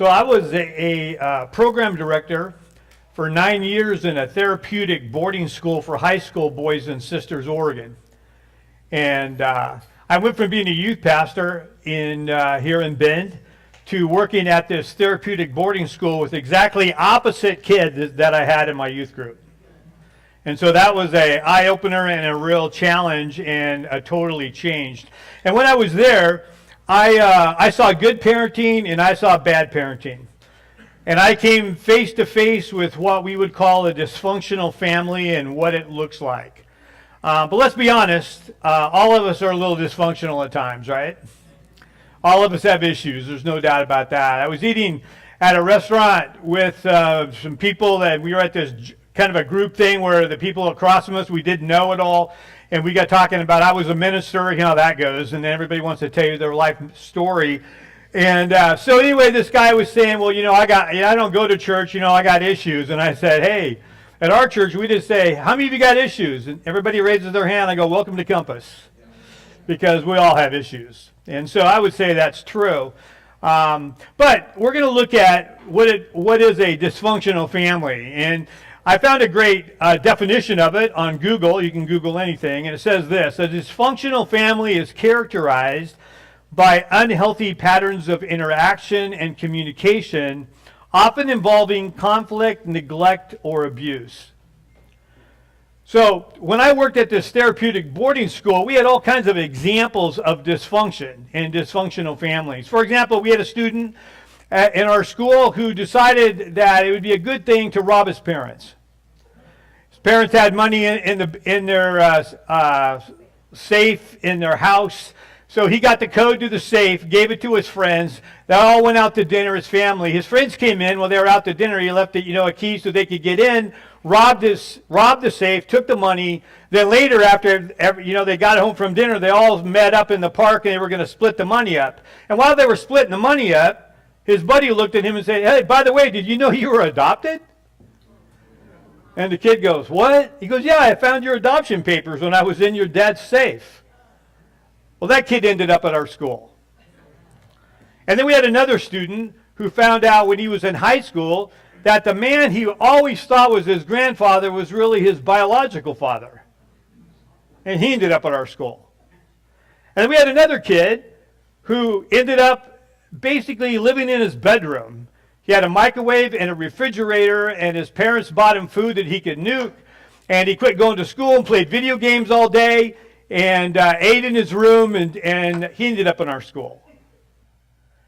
So I was a program director for 9 years in a therapeutic boarding school for high school boys in Sisters, Oregon. And I went from being a youth pastor here in Bend to working at this therapeutic boarding school with exactly opposite kids that I had in my youth group. And so that was an eye-opener and a real challenge, and totally changed. And when I was there, I saw good parenting and I saw bad parenting. And I came face to face with what we would call a dysfunctional family and what it looks like. But let's be honest, all of us are a little dysfunctional at times, right? All of us have issues, there's no doubt about that. I was eating at a restaurant with some people that we were at this kind of a group thing where the people across from us, we didn't know at all. And we got talking about, I was a minister, you know how that goes. And then everybody wants to tell you their life story. And so anyway, this guy was saying, well, I don't go to church, I got issues. And I said, hey, at our church, we just say, how many of you got issues? And everybody raises their hand. I go, welcome to Compass. Because we all have issues. And so I would say that's true. But we're going to look at what is a dysfunctional family. And I found a great definition of it on Google. You can Google anything. And it says this: a dysfunctional family is characterized by unhealthy patterns of interaction and communication, often involving conflict, neglect, or abuse. So when I worked at this therapeutic boarding school, we had all kinds of examples of dysfunction and dysfunctional families. For example, we had a student in our school who decided that it would be a good thing to rob his parents. His parents had money in their safe in their house, so he got the code to the safe, gave it to his friends. They all went out to dinner, his family. His friends came in while they were out to dinner. He left a key so they could get in, robbed the safe, took the money. Then later, after they got home from dinner, they all met up in the park and they were going to split the money up. And while they were splitting the money up, his buddy looked at him and said, hey, by the way, did you know you were adopted? And the kid goes, what? He goes, yeah, I found your adoption papers when I was in your dad's safe. Well, that kid ended up at our school. And then we had another student who found out when he was in high school that the man he always thought was his grandfather was really his biological father. And he ended up at our school. And we had another kid who ended up basically living in his bedroom. He had a microwave and a refrigerator, and his parents bought him food that he could nuke, and he quit going to school and played video games all day and ate in his room, and he ended up in our school.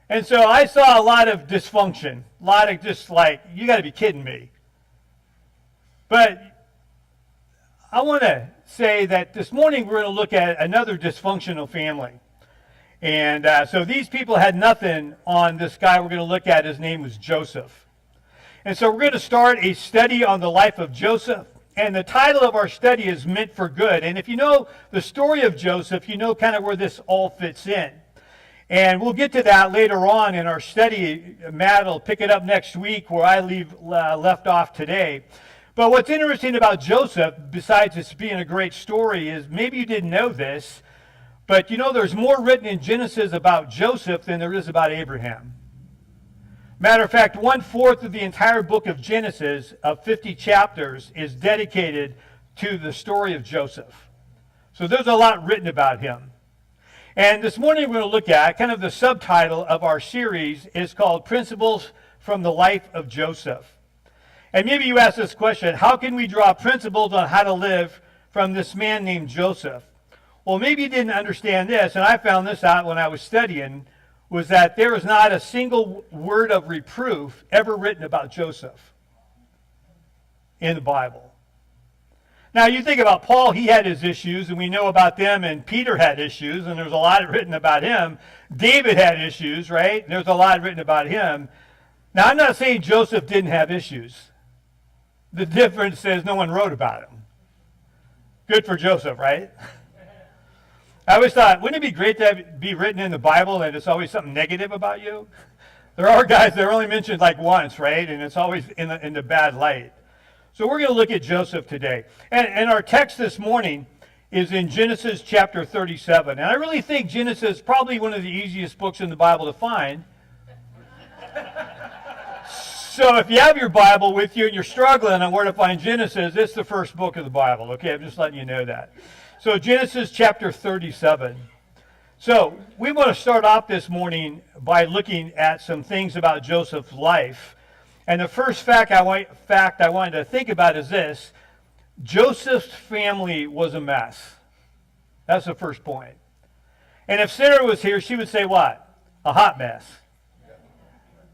And so I saw a lot of dysfunction, a lot of just like, you got to be kidding me. But I want to say that this morning we're going to look at another dysfunctional family. And so these people had nothing on this guy we're going to look at. His name was Joseph. And so we're going to start a study on the life of Joseph. And the title of our study is Meant for Good. And if you know the story of Joseph, you know kind of where this all fits in. And we'll get to that later on in our study. Matt will pick it up next week where I left off today. But what's interesting about Joseph, besides this being a great story, is maybe you didn't know this, but there's more written in Genesis about Joseph than there is about Abraham. Matter of fact, 1/4 of the entire book of Genesis, of 50 chapters, is dedicated to the story of Joseph. So there's a lot written about him. And this morning we're going to look at, kind of the subtitle of our series is called Principles from the Life of Joseph. And maybe you ask this question, how can we draw principles on how to live from this man named Joseph? Well, maybe you didn't understand this, and I found this out when I was studying, was that there is not a single word of reproof ever written about Joseph in the Bible. Now, you think about Paul, he had his issues, and we know about them, and Peter had issues, and there's a lot written about him. David had issues, right? There's a lot written about him. Now, I'm not saying Joseph didn't have issues. The difference is no one wrote about him. Good for Joseph, right? I always thought, wouldn't it be great to be written in the Bible and it's always something negative about you? There are guys that are only mentioned like once, right? And it's always in the bad light. So we're going to look at Joseph today. And our text this morning is in Genesis chapter 37. And I really think Genesis is probably one of the easiest books in the Bible to find. So if you have your Bible with you and you're struggling on where to find Genesis, it's the first book of the Bible. Okay, I'm just letting you know that. So Genesis chapter 37. So we want to start off this morning by looking at some things about Joseph's life. And the first fact I wanted to think about is this. Joseph's family was a mess. That's the first point. And if Sarah was here, she would say what? A hot mess.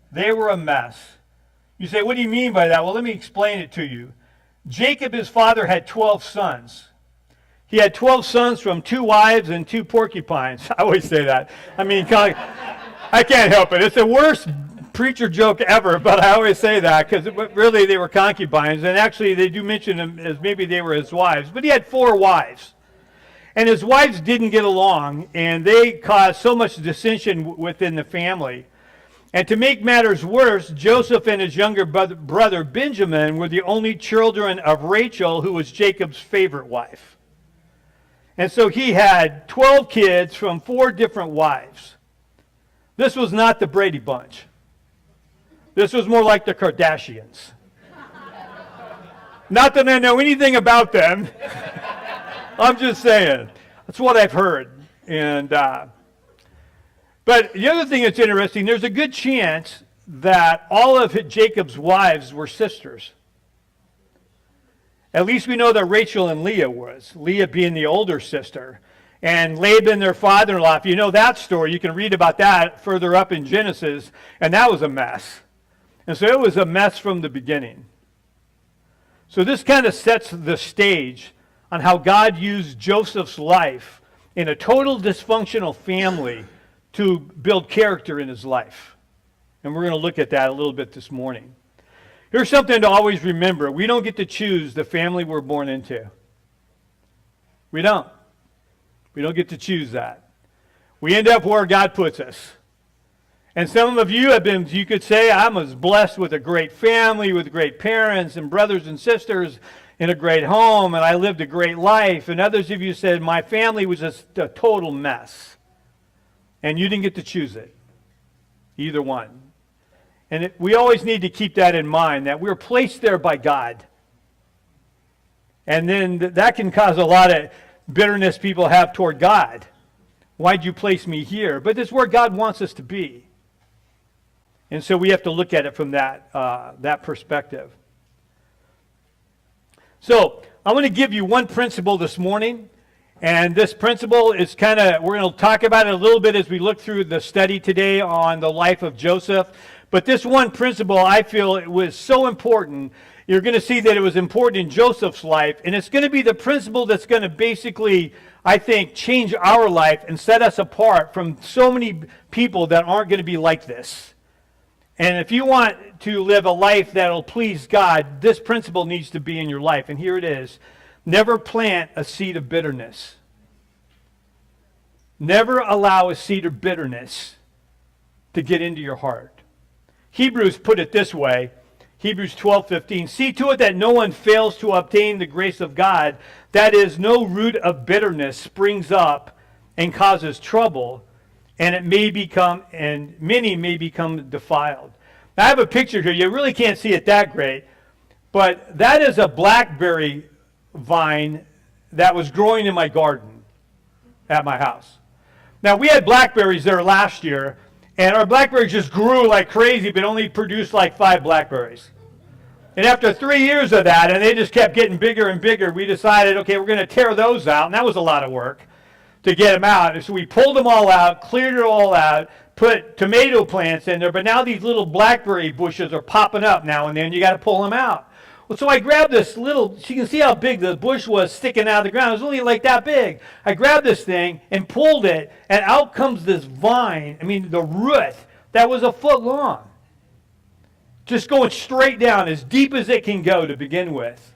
They were a mess. You say, what do you mean by that? Well, let me explain it to you. Jacob, his father, had 12 sons. He had 12 sons from 2 wives and 2 porcupines. I always say that. I mean, I can't help it. It's the worst preacher joke ever, but I always say that because really they were concubines. And actually they do mention them as maybe they were his wives. But he had 4 wives. And his wives didn't get along, and they caused so much dissension within the family. And to make matters worse, Joseph and his younger brother Benjamin were the only children of Rachel, who was Jacob's favorite wife. And so he had 12 kids from 4 different wives. This was not the Brady Bunch. This was more like the Kardashians. Not that I know anything about them. I'm just saying. That's what I've heard. And but the other thing that's interesting, there's a good chance that all of Jacob's wives were sisters. At least we know that Rachel and Leah was. Leah being the older sister. And Laban, their father-in-law. If you know that story, you can read about that further up in Genesis. And that was a mess. And so it was a mess from the beginning. So this kind of sets the stage on how God used Joseph's life in a total dysfunctional family to build character in his life. And we're going to look at that a little bit this morning. Here's something to always remember. We don't get to choose the family we're born into. We don't. We don't get to choose that. We end up where God puts us. And some of you have been, you could say, I was blessed with a great family, with great parents and brothers and sisters in a great home, and I lived a great life. And others of you said, my family was just a total mess. And you didn't get to choose it. Either one. And we always need to keep that in mind, that we're placed there by God. And then that can cause a lot of bitterness people have toward God. Why'd you place me here? But it's where God wants us to be. And so we have to look at it from that perspective. So I want to give you one principle this morning. And this principle is we're going to talk about it a little bit as we look through the study today on the life of Joseph. But this one principle, I feel it was so important. You're going to see that it was important in Joseph's life. And it's going to be the principle that's going to basically, I think, change our life and set us apart from so many people that aren't going to be like this. And if you want to live a life that'll please God, this principle needs to be in your life. And here it is. Never plant a seed of bitterness. Never allow a seed of bitterness to get into your heart. Hebrews put it this way, Hebrews 12:15. See to it that no one fails to obtain the grace of God, that is, no root of bitterness springs up and causes trouble, and many may become defiled. Now, I have a picture here. You really can't see it that great, but that is a blackberry vine that was growing in my garden at my house. Now, we had blackberries there last year, and our blackberries just grew like crazy, but only produced like 5 blackberries. And after 3 years of that, and they just kept getting bigger and bigger, we decided, okay, we're going to tear those out, and that was a lot of work to get them out. And so we pulled them all out, cleared it all out, put tomato plants in there, but now these little blackberry bushes are popping up now and then. You got to pull them out. Well, so I grabbed this little, so you can see how big the bush was sticking out of the ground. It was only like that big. I grabbed this thing and pulled it, and out comes this vine. I mean, the root that was a foot long. Just going straight down as deep as it can go to begin with.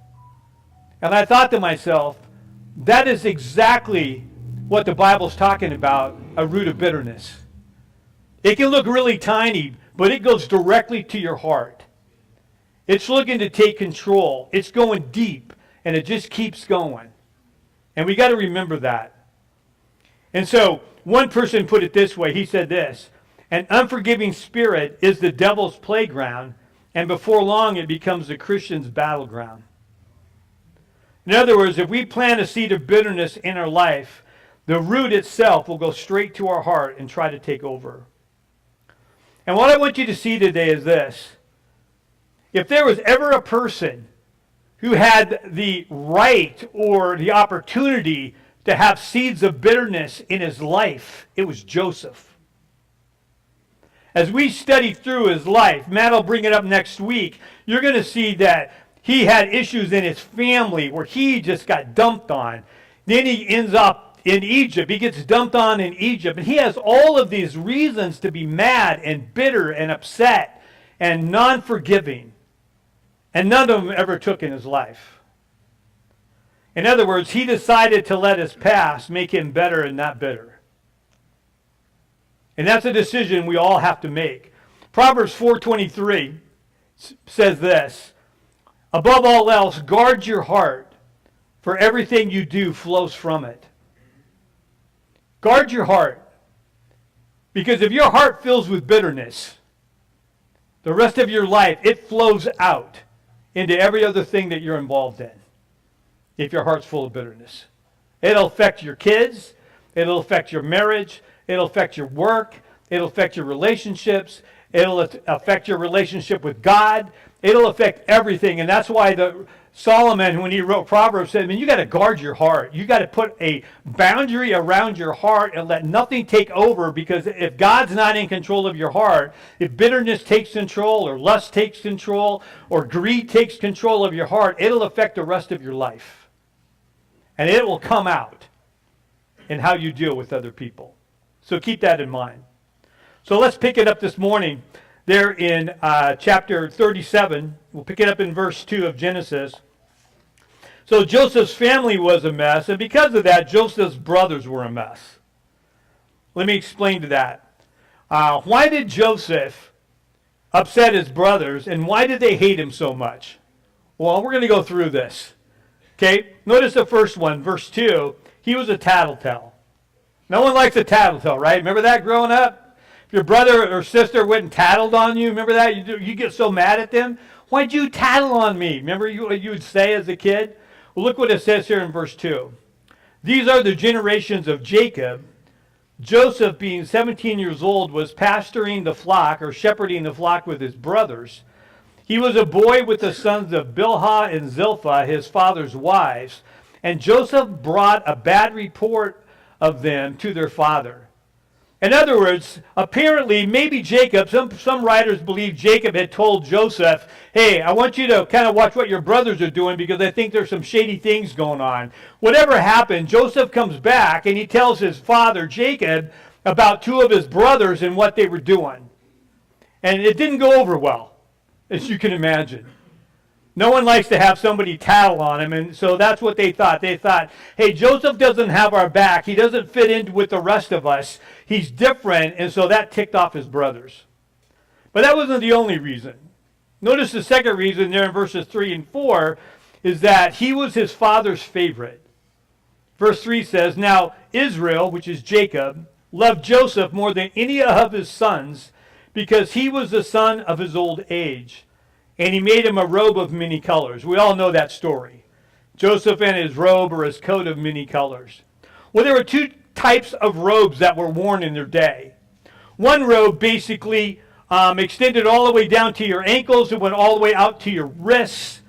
And I thought to myself, that is exactly what the Bible's talking about, a root of bitterness. It can look really tiny, but it goes directly to your heart. It's looking to take control. It's going deep, and it just keeps going. And we got to remember that. And so, one person put it this way. He said this, an unforgiving spirit is the devil's playground, And before long, it becomes the Christian's battleground. In other words, if we plant a seed of bitterness in our life, the root itself will go straight to our heart and try to take over. And what I want you to see today is this. If there was ever a person who had the right or the opportunity to have seeds of bitterness in his life, it was Joseph. As we study through his life, Matt will bring it up next week, you're going to see that he had issues in his family where he just got dumped on. Then he ends up in Egypt. He gets dumped on in Egypt. And he has all of these reasons to be mad and bitter and upset and non-forgiving. And none of them ever took in his life. In other words, he decided to let his past make him better and not bitter. And that's a decision we all have to make. Proverbs 4:23 says this, above all else, guard your heart, for everything you do flows from it. Guard your heart. Because if your heart fills with bitterness, the rest of your life, it flows out into every other thing that you're involved in. If your heart's full of bitterness. It'll affect your kids. It'll affect your marriage. It'll affect your work. It'll affect your relationships. It'll affect your relationship with God. It'll affect everything. And that's why Solomon, when he wrote Proverbs, said, man, you got to guard your heart. You got to put a boundary around your heart and let nothing take over, because if God's not in control of your heart, if bitterness takes control or lust takes control or greed takes control of your heart, it'll affect the rest of your life. And it will come out in how you deal with other people. So keep that in mind. So let's pick it up this morning there in chapter 37. We'll pick it up in verse 2 of Genesis. So Joseph's family was a mess, and because of that, Joseph's brothers were a mess. Let me explain to that. Why did Joseph upset his brothers, and why did they hate him so much? Well, we're going to go through this. Okay, notice the first one, verse 2. He was a tattletale. No one likes a tattletale, right? Remember that growing up? If your brother or sister went and tattled on you, remember that? You get so mad at them. Why'd you tattle on me? Remember what you would say as a kid? Well, look what it says here in verse 2. These are the generations of Jacob. Joseph, being 17 years old, was pasturing the flock or shepherding the flock with his brothers. He was a boy with the sons of Bilhah and Zilpah, his father's wives. And Joseph brought a bad report of them to their father. In other words, apparently, maybe Jacob, some writers believe Jacob had told Joseph, hey, I want you to kind of watch what your brothers are doing because I think there's some shady things going on. Whatever happened, Joseph comes back and he tells his father, Jacob, about two of his brothers and what they were doing. And it didn't go over well, as you can imagine. No one likes to have somebody tattle on him, and so that's what they thought. They thought, hey, Joseph doesn't have our back. He doesn't fit in with the rest of us. He's different, and so that ticked off his brothers. But that wasn't the only reason. Notice the second reason there in verses 3 and 4 is that he was his father's favorite. Verse 3 says, now Israel, which is Jacob, loved Joseph more than any of his sons because he was the son of his old age. And he made him a robe of many colors. We all know that story. Joseph and his robe or his coat of many colors. Well, there were two types of robes that were worn in their day. One robe basically extended all the way down to your ankles. It went all the way out to your wrists.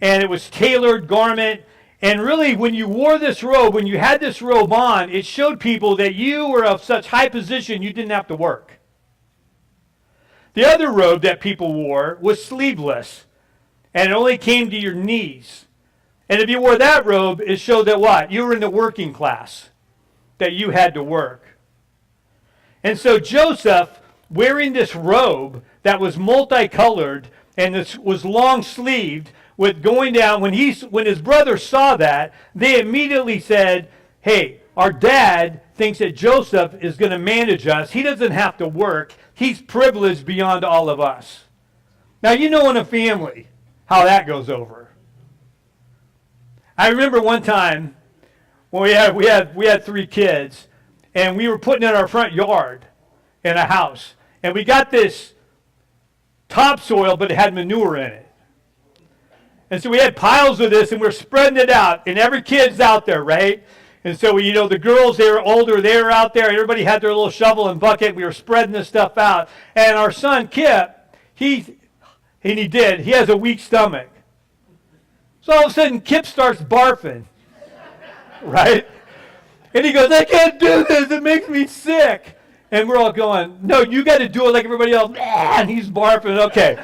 And it was tailored garment. And really, when you wore this robe, when you had this robe on, it showed people that you were of such high position you didn't have to work. The other robe that people wore was sleeveless, and it only came to your knees. And if you wore that robe, it showed that what? You were in the working class, that you had to work. And so Joseph, wearing this robe that was multicolored and this was long-sleeved, with going down, when his brothers saw that, they immediately said, hey, our dad thinks that Joseph is going to manage us. He doesn't have to work. He's privileged beyond all of us. Now, you know in a family how that goes over. I remember one time when we had 3 kids, and we were putting in our front yard in a house, and we got this topsoil, but it had manure in it. And so we had piles of this, and we're spreading it out, and every kid's out there, right? And so, the girls, they were older, they were out there, everybody had their little shovel and bucket, we were spreading this stuff out. And our son, Kip, he has a weak stomach. So all of a sudden, Kip starts barfing, right? And he goes, I can't do this, it makes me sick. And we're all going, no, you got to do it like everybody else. And he's barfing, okay.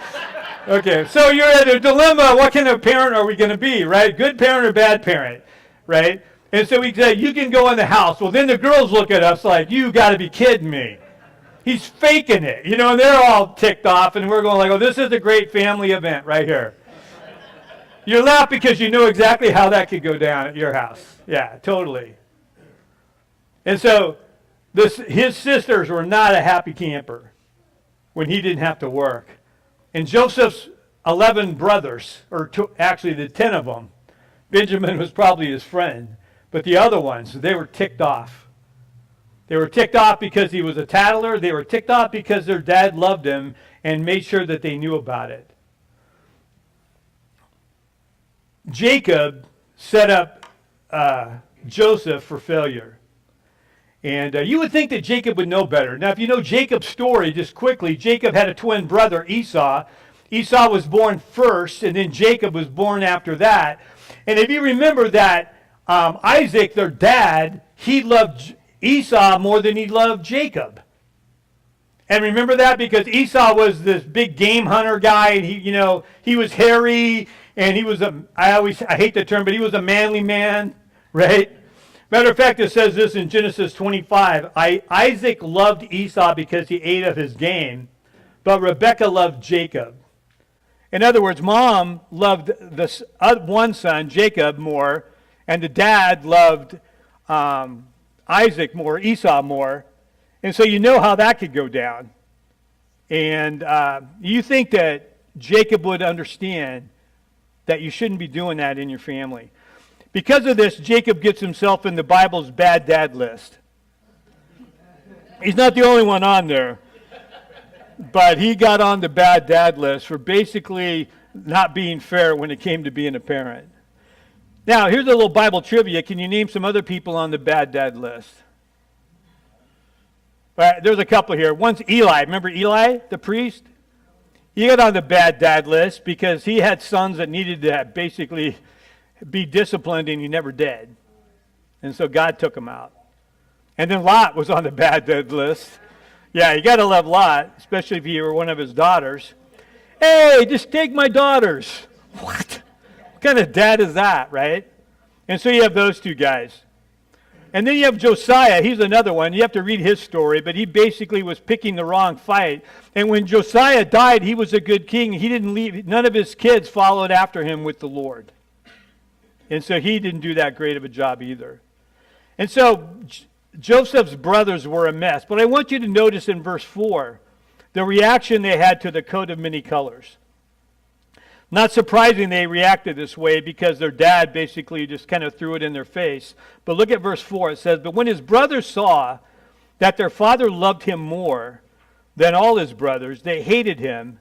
Okay, so you're at a dilemma. What kind of parent are we going to be, right? Good parent or bad parent, right? And so we say, you can go in the house. Well, then the girls look at us like, you got to be kidding me. He's faking it, and they're all ticked off, and we're going like, oh, this is a great family event right here. You laugh because you know exactly how that could go down at your house. Yeah, totally. And so his sisters were not a happy camper when he didn't have to work. And Joseph's 11 brothers, actually the 10 of them, Benjamin was probably his friend, but the other ones, they were ticked off. They were ticked off because he was a tattler. They were ticked off because their dad loved him and made sure that they knew about it. Jacob set up Joseph for failure. And you would think that Jacob would know better. Now, if you know Jacob's story, just quickly, Jacob had a twin brother, Esau. Esau was born first, and then Jacob was born after that. And if you remember that Isaac, their dad, he loved Esau more than he loved Jacob. And remember that because Esau was this big game hunter guy, and he was hairy, and he was I hate the term, but he was a manly man, right? Matter of fact, it says this in Genesis 25. Isaac loved Esau because he ate of his game, but Rebekah loved Jacob. In other words, mom loved the one son, Jacob, more, and the dad loved Isaac more, Esau more. And so you know how that could go down. And you think that Jacob would understand that you shouldn't be doing that in your family. Because of this, Jacob gets himself in the Bible's bad dad list. He's not the only one on there, but he got on the bad dad list for basically not being fair when it came to being a parent. Now, here's a little Bible trivia. Can you name some other people on the bad dad list? All right, there's a couple here. One's Eli. Remember Eli, the priest? He got on the bad dad list because he had sons that needed to basically be disciplined, and he never did. And so God took him out. And then Lot was on the bad dad list. Yeah, you got to love Lot, especially if you were one of his daughters. Hey, just take my daughters. What kind of dad is that, right? And so you have those two guys. And then you have Josiah. He's another one. You have to read his story, but he basically was picking the wrong fight. And when Josiah died, he was a good king. He didn't leave. None of his kids followed after him with the Lord. And so he didn't do that great of a job either. And so Joseph's brothers were a mess. But I want you to notice in verse 4 the reaction they had to the coat of many colors. Not surprising they reacted this way because their dad basically just kind of threw it in their face. But look at verse 4. It says, but when his brothers saw that their father loved him more than all his brothers, they hated him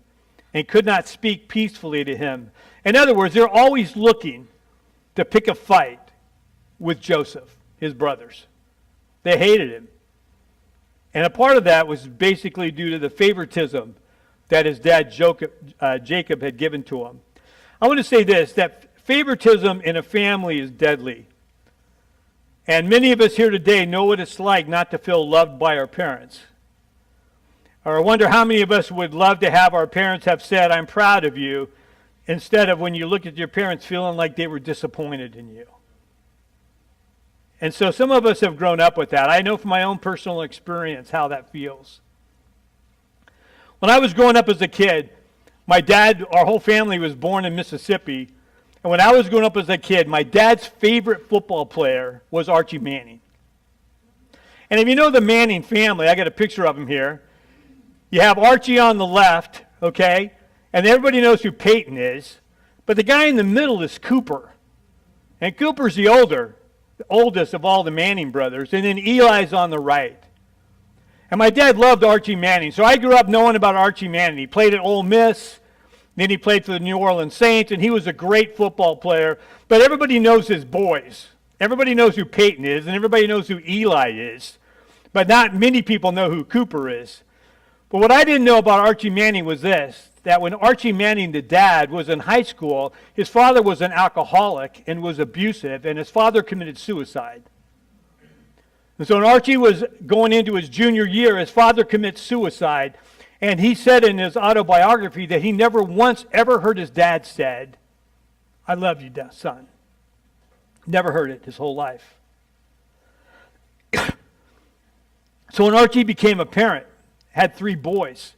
and could not speak peacefully to him. In other words, they're always looking to pick a fight with Joseph, his brothers. They hated him. And a part of that was basically due to the favoritism that his dad Jacob had given to him. I want to say this, that favoritism in a family is deadly. And many of us here today know what it's like not to feel loved by our parents. Or I wonder how many of us would love to have our parents have said, I'm proud of you, instead of when you look at your parents feeling like they were disappointed in you. And so some of us have grown up with that. I know from my own personal experience how that feels. When I was growing up as a kid, my dad, our whole family was born in Mississippi. And when I was growing up as a kid, my dad's favorite football player was Archie Manning. And if you know the Manning family, I got a picture of him here. You have Archie on the left, okay? And everybody knows who Peyton is. But the guy in the middle is Cooper. And Cooper's the oldest of all the Manning brothers. And then Eli's on the right. And my dad loved Archie Manning. So I grew up knowing about Archie Manning. He played at Ole Miss. Then he played for the New Orleans Saints, and he was a great football player. But everybody knows his boys. Everybody knows who Peyton is, and everybody knows who Eli is. But not many people know who Cooper is. But what I didn't know about Archie Manning was this, that when Archie Manning, the dad, was in high school, his father was an alcoholic and was abusive, and his father committed suicide. And so when Archie was going into his junior year, his father commits suicide. And he said in his autobiography that he never once ever heard his dad said, "I love you, son." Never heard it his whole life. So when Archie became a parent, had 3 boys,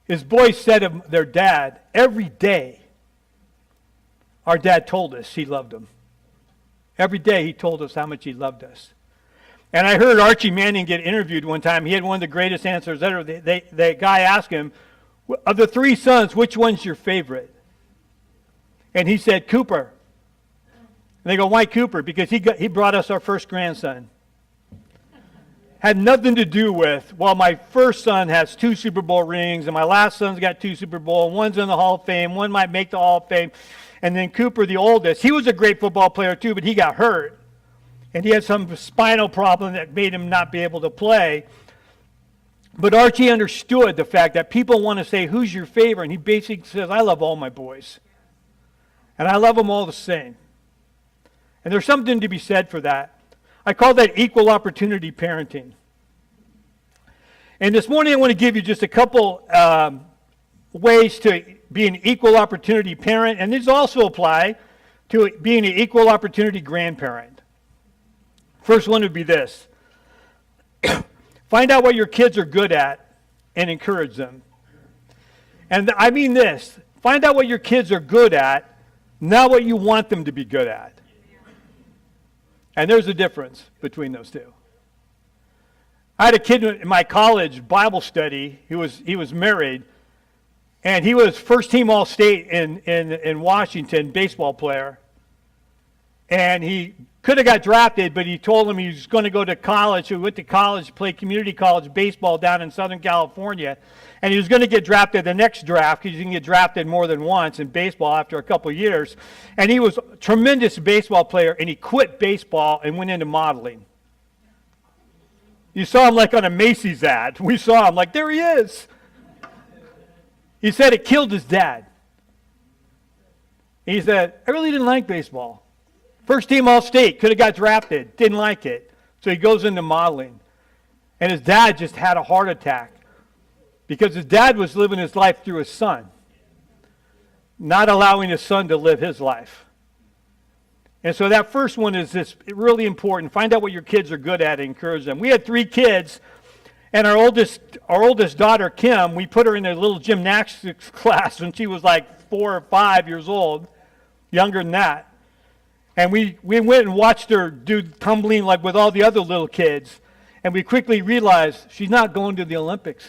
his boys said of their dad, every day, our dad told us he loved them. Every day he told us how much he loved us. And I heard Archie Manning get interviewed one time. He had one of the greatest answers ever. The guy asked him, of the 3 sons, which one's your favorite? And he said, Cooper. And they go, why Cooper? Because he brought us our first grandson. Had nothing to do with, well, my first son has 2 Super Bowl rings, and my last son's got 2 Super Bowl. One's in the Hall of Fame. One might make the Hall of Fame. And then Cooper, the oldest, he was a great football player too, but he got hurt. And he had some spinal problem that made him not be able to play. But Archie understood the fact that people want to say, who's your favorite? And he basically says, I love all my boys. And I love them all the same. And there's something to be said for that. I call that equal opportunity parenting. And this morning I want to give you just a couple ways to be an equal opportunity parent. And these also apply to being an equal opportunity grandparent. First one would be this. Find out what your kids are good at and encourage them. And I mean this. Find out what your kids are good at, not what you want them to be good at. And there's a difference between those two. I had a kid in my college Bible study. He was married, and he was first team All-State in Washington, baseball player. And he could have got drafted, but he told him he was going to go to college. He went to college, played community college baseball down in Southern California. And he was going to get drafted the next draft because you can get drafted more than once in baseball after a couple of years. And he was a tremendous baseball player, and he quit baseball and went into modeling. You saw him like on a Macy's ad. We saw him like, there he is. He said it killed his dad. He said, I really didn't like baseball. First team All-State, could have got drafted, didn't like it. So he goes into modeling. And his dad just had a heart attack because his dad was living his life through his son, not allowing his son to live his life. And so that first one is this really important. Find out what your kids are good at and encourage them. We had 3 kids, and our oldest daughter, Kim, we put her in a little gymnastics class when she was like 4 or 5 years old, younger than that. And we went and watched her do tumbling like with all the other little kids. And we quickly realized she's not going to the Olympics.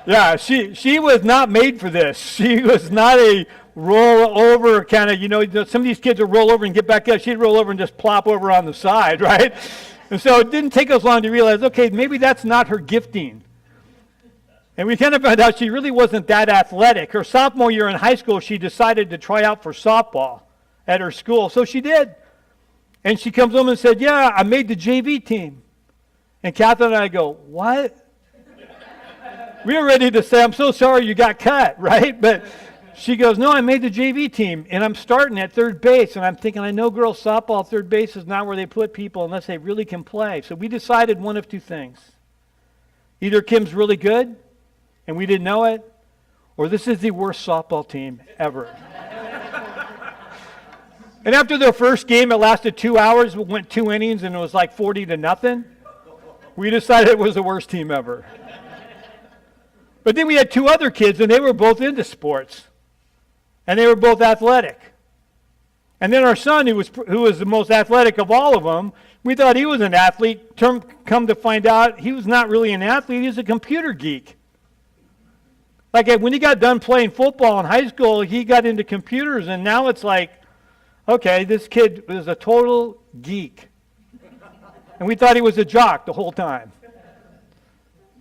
Yeah, she was not made for this. She was not a roll over kind of, some of these kids will roll over and get back up. She'd roll over and just plop over on the side, right? And so it didn't take us long to realize, okay, maybe that's not her gifting. And we kind of found out she really wasn't that athletic. Her sophomore year in high school, she decided to try out for softball at her school. So she did. And she comes home and said, yeah, I made the JV team. And Catherine and I go, what? We were ready to say, I'm so sorry you got cut, right? But she goes, no, I made the JV team, and I'm starting at third base. And I'm thinking, I know girls softball third base is not where they put people unless they really can play. So we decided one of 2 things. Either Kim's really good, and we didn't know it, or this is the worst softball team ever. And after their first game, it lasted 2 hours, we went 2 innings, and it was like 40-0. We decided it was the worst team ever. But then we had 2 other kids, and they were both into sports, and they were both athletic. And then our son, who was the most athletic of all of them, we thought he was an athlete. Come to find out, he was not really an athlete, he was a computer geek. Like when he got done playing football in high school, he got into computers, and now it's like, okay, this kid is a total geek. And we thought he was a jock the whole time.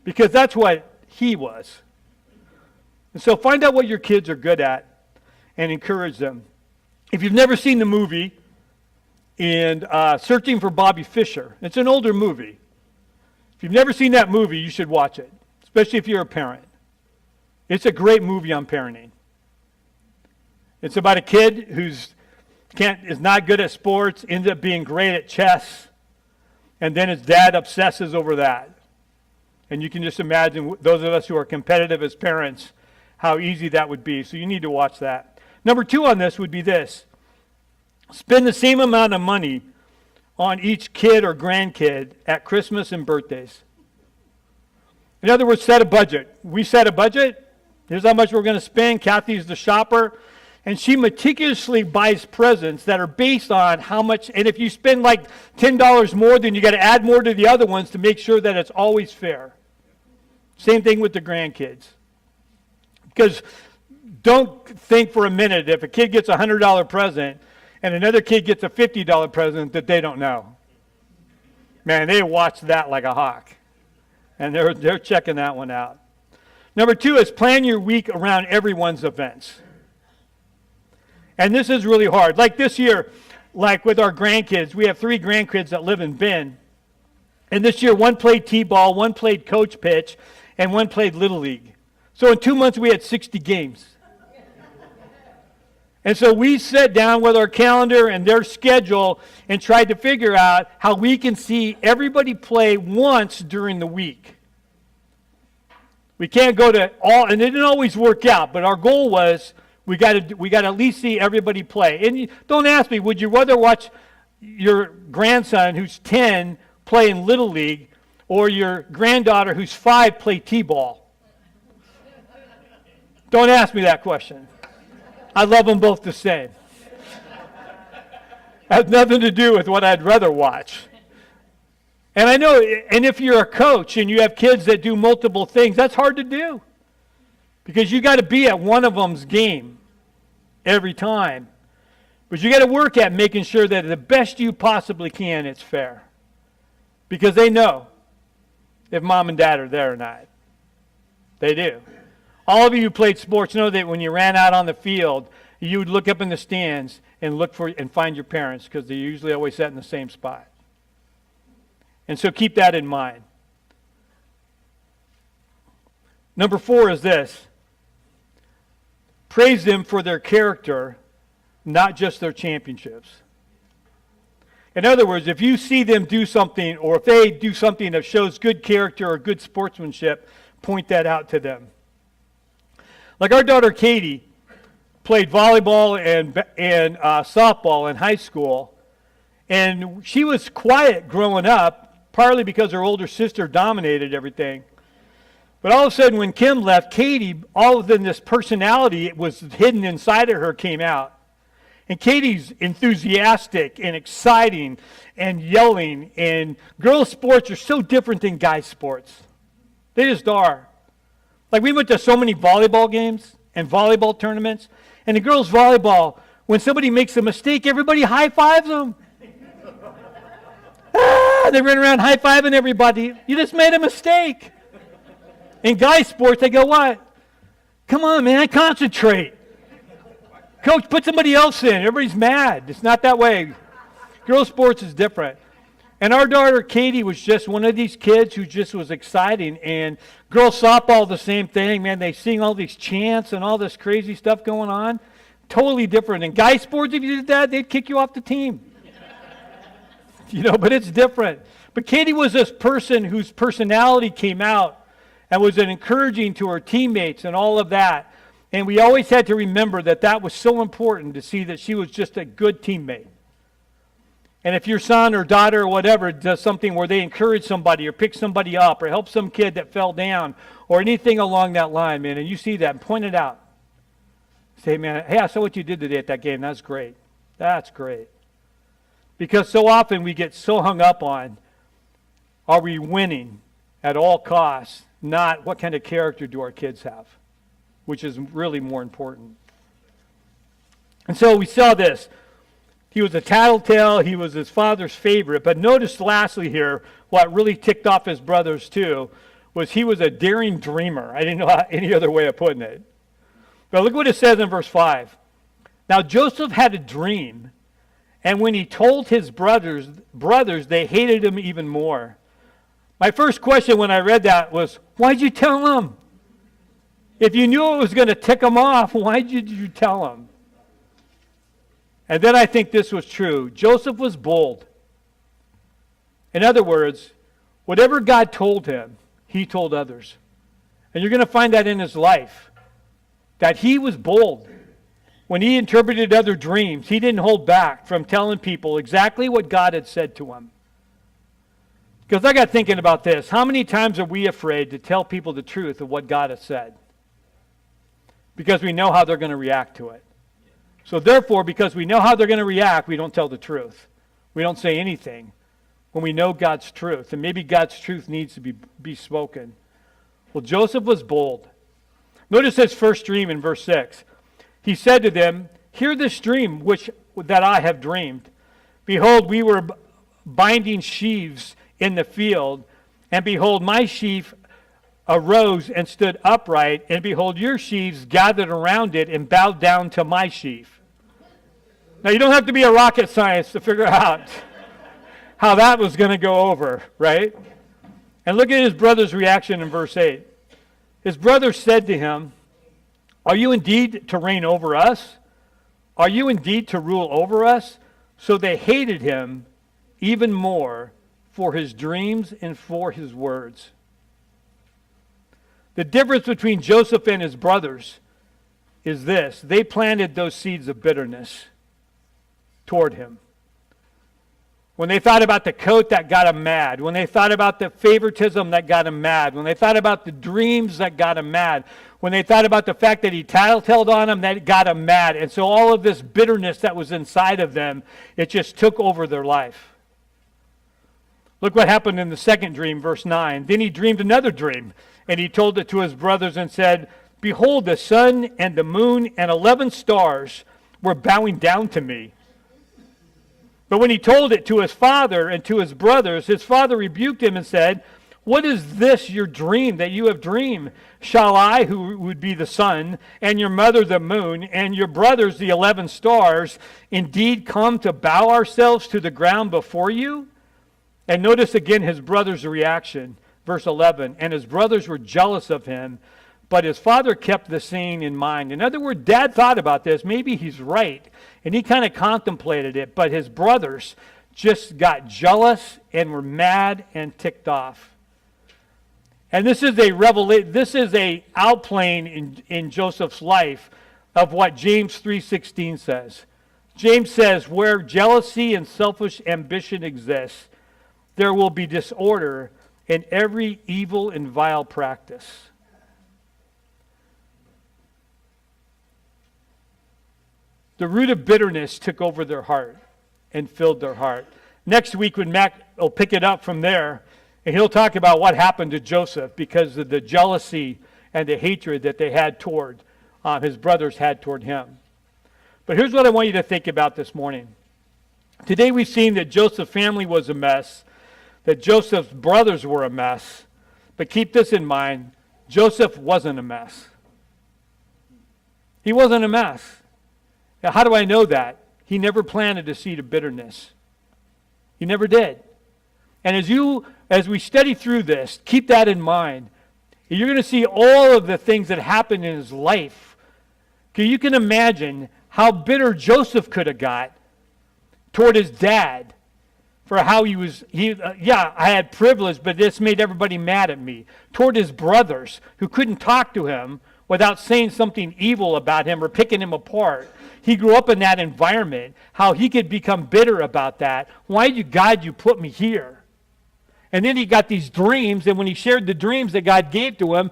Because that's what he was. And so find out what your kids are good at and encourage them. If you've never seen the movie, Searching for Bobby Fischer, it's an older movie. If you've never seen that movie, you should watch it, especially if you're a parent. It's a great movie on parenting. It's about a kid who's is not good at sports, ends up being great at chess, and then his dad obsesses over that. And you can just imagine, those of us who are competitive as parents, how easy that would be. So you need to watch that. Number 2 on this would be this. Spend the same amount of money on each kid or grandkid at Christmas and birthdays. In other words, set a budget. We set a budget. Here's how much we're going to spend. Kathy's the shopper. And she meticulously buys presents that are based on how much. And if you spend like $10 more, then you got to add more to the other ones to make sure that it's always fair. Same thing with the grandkids. Because don't think for a minute if a kid gets a $100 present and another kid gets a $50 present that they don't know. Man, they watch that like a hawk. And they're checking that one out. Number 2 is plan your week around everyone's events. And this is really hard. Like this year, like with our grandkids, we have 3 grandkids that live in Bend. And this year, one played T-ball, one played coach pitch, and one played Little League. So in 2 months, we had 60 games. And so we sat down with our calendar and their schedule and tried to figure out how we can see everybody play once during the week. We can't go to all, and it didn't always work out, but our goal was we got to at least see everybody play. And don't ask me, would you rather watch your grandson who's 10 play in Little League or your granddaughter who's 5 play T-ball? Don't ask me that question. I love them both the same. Has nothing to do with what I'd rather watch. And I know, and if you're a coach and you have kids that do multiple things, that's hard to do. Because you got to be at one of them's game every time. But you got to work at making sure that the best you possibly can, it's fair. Because they know if mom and dad are there or not. They do. All of you who played sports know that when you ran out on the field, you would look up in the stands and look for and find your parents because they usually always sat in the same spot. And so keep that in mind. Number 4 is this. Praise them for their character, not just their championships. In other words, if you see them do something, or if they do something that shows good character or good sportsmanship, point that out to them. Like our daughter Katie played volleyball and softball in high school, and she was quiet growing up, partly because her older sister dominated everything. But all of a sudden, when Kim left, Katie, all of this personality was hidden inside of her came out. And Katie's enthusiastic and exciting and yelling. And girls' sports are so different than guys' sports. They just are. Like we went to so many volleyball games and volleyball tournaments. And the girls' volleyball, when somebody makes a mistake, everybody high-fives them. They run around high-fiving everybody. You just made a mistake. In guys' sports, they go, what? Come on, man, concentrate. Coach, put somebody else in. Everybody's mad. It's not that way. Girls' sports is different. And our daughter, Katie, was just one of these kids who just was exciting. And girls' softball, the same thing. Man, they sing all these chants and all this crazy stuff going on. Totally different. In guys' sports, if you did that, they'd kick you off the team. But it's different. But Katie was this person whose personality came out and was encouraging to her teammates and all of that. And we always had to remember that that was so important to see that she was just a good teammate. And if your son or daughter or whatever does something where they encourage somebody or pick somebody up or help some kid that fell down or anything along that line, man, and you see that, and point it out. Say, man, hey, I saw what you did today at that game. That's great. That's great. Because so often we get so hung up on, are we winning at all costs, not what kind of character do our kids have, which is really more important. And so we saw this. He was a tattletale. He was his father's favorite. But notice lastly here, what really ticked off his brothers too, was he was a daring dreamer. I didn't know any other way of putting it. But look what it says in verse 5. Now Joseph had a dream, and when he told his brothers, they hated him even more. My first question when I read that was, why'd you tell them? If you knew it was going to tick them off, why did you tell them? And then I think this was true. Joseph was bold. In other words, whatever God told him, he told others. And you're going to find that in his life, that he was bold. When he interpreted other dreams, he didn't hold back from telling people exactly what God had said to him. Because I got thinking about this. How many times are we afraid to tell people the truth of what God has said? Because we know how they're going to react to it. So therefore, because we know how they're going to react, we don't tell the truth. We don't say anything when we know God's truth. And maybe God's truth needs to be spoken. Well, Joseph was bold. Notice his first dream in verse 6. He said to them, hear this dream that I have dreamed. Behold, we were binding sheaves in the field, and behold, my sheaf arose and stood upright, and behold, your sheaves gathered around it and bowed down to my sheaf. Now, you don't have to be a rocket scientist to figure out how that was going to go over, right? And look at his brother's reaction in verse 8. His brother said to him, are you indeed to reign over us? Are you indeed to rule over us? So they hated him even more for his dreams and for his words. The difference between Joseph and his brothers is this. They planted those seeds of bitterness toward him. When they thought about the coat, that got him mad. When they thought about the favoritism, that got him mad. When they thought about the dreams, that got him mad. When they thought about the fact that he tattletailed on them, that got him mad. And so all of this bitterness that was inside of them, it just took over their life. Look what happened in the second dream, verse 9. Then he dreamed another dream, and he told it to his brothers and said, behold, the sun and the moon and 11 stars were bowing down to me. But when he told it to his father and to his brothers, his father rebuked him and said, what is this your dream that you have dreamed? Shall I, who would be the sun, and your mother the moon, and your brothers the 11 stars, indeed come to bow ourselves to the ground before you? And notice again his brother's reaction. Verse 11, and his brothers were jealous of him, but his father kept the saying in mind. In other words, Dad thought about this. Maybe he's right. And he kind of contemplated it, but his brothers just got jealous and were mad and ticked off. And this is a outplaying in Joseph's life of what James 3:16 says. James says, where jealousy and selfish ambition exists, there will be disorder in every evil and vile practice. The root of bitterness took over their heart and filled their heart. Next week, when Mac will pick it up from there, and he'll talk about what happened to Joseph because of the jealousy and the hatred that they had toward, his brothers had toward him. But here's what I want you to think about this morning. Today we've seen that Joseph's family was a mess, that Joseph's brothers were a mess. But keep this in mind, Joseph wasn't a mess. He wasn't a mess. Now, how do I know that? He never planted a seed of bitterness. He never did. And as we study through this, keep that in mind. You're going to see all of the things that happened in his life. Okay, you can imagine how bitter Joseph could have got toward his dad for how I had privilege, but this made everybody mad at me. Toward his brothers who couldn't talk to him without saying something evil about him or picking him apart. He grew up in that environment, how he could become bitter about that. Why, God, you put me here? And then he got these dreams, and when he shared the dreams that God gave to him,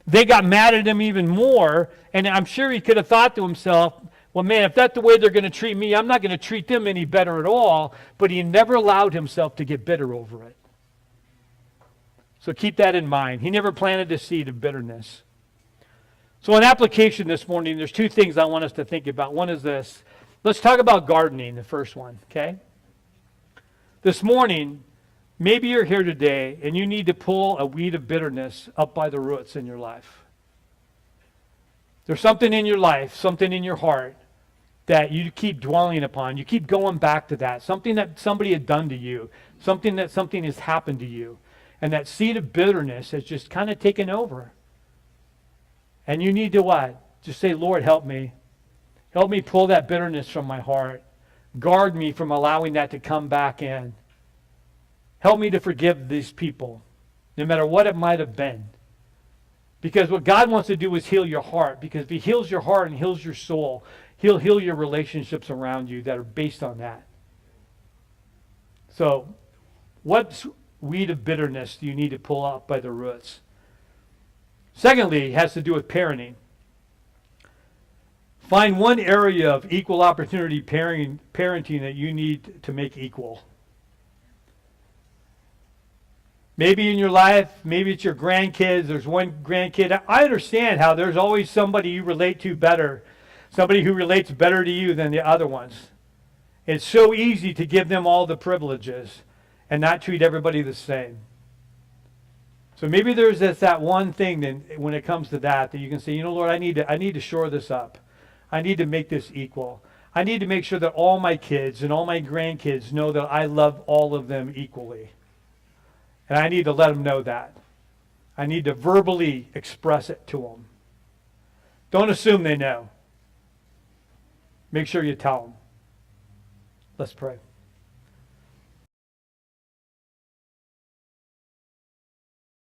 they got mad at him even more. And I'm sure he could have thought to himself, well, man, if that's the way they're going to treat me, I'm not going to treat them any better at all. But he never allowed himself to get bitter over it. So keep that in mind. He never planted a seed of bitterness. So in application this morning, there's two things I want us to think about. One is this. Let's talk about gardening, the first one, okay? This morning, maybe you're here today and you need to pull a weed of bitterness up by the roots in your life. There's something in your life, something in your heart that you keep dwelling upon. You keep going back to that. Something that somebody had done to you. Something has happened to you. And that seed of bitterness has just kind of taken over. And you need to what? Just say, Lord, help me. Help me pull that bitterness from my heart. Guard me from allowing that to come back in. Help me to forgive these people, no matter what it might have been. Because what God wants to do is heal your heart. Because if he heals your heart and heals your soul, he'll heal your relationships around you that are based on that. So, what weed of bitterness do you need to pull up by the roots? Secondly, it has to do with parenting. Find one area of equal opportunity parenting that you need to make equal. Maybe in your life, maybe it's your grandkids. There's one grandkid. I understand how there's always somebody you relate to better. Somebody who relates better to you than the other ones. It's so easy to give them all the privileges and not treat everybody the same. So maybe there's that one thing then when it comes to that you can say, you know, Lord, I need to shore this up. I need to make this equal. I need to make sure that all my kids and all my grandkids know that I love all of them equally. And I need to let them know that. I need to verbally express it to them. Don't assume they know. Make sure you tell them. Let's pray.